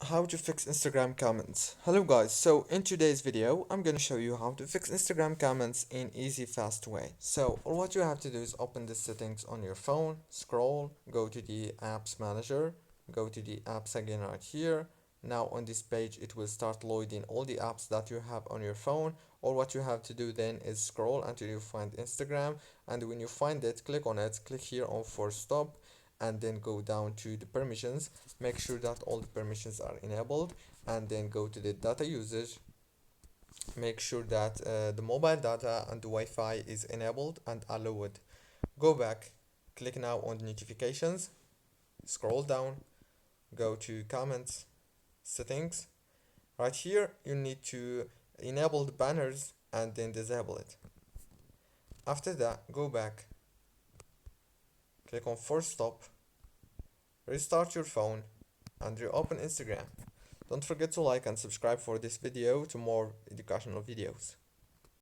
How to fix Instagram comments. Hello guys, so in today's video I'm gonna show you how to fix Instagram comments in easy fast way. So all what you have to do is open the settings on your phone, scroll, go to the apps manager, go to the apps again right here. Now on this page it will start loading all the apps that you have on your phone. All what you have to do then is scroll until you find Instagram, and when you find it, click on it, click here on force stop, and then go down to the permissions. Make sure that all the permissions are enabled, and then go to the data usage. Make sure that the mobile data and the Wi-Fi is enabled and allowed. Go back, click now on notifications, scroll down, go to comments, settings. Right here you need to enable the banners and then disable it. After that, go back, click on force stop, restart your phone, and reopen Instagram. Don't forget to like and subscribe for this video to more educational videos.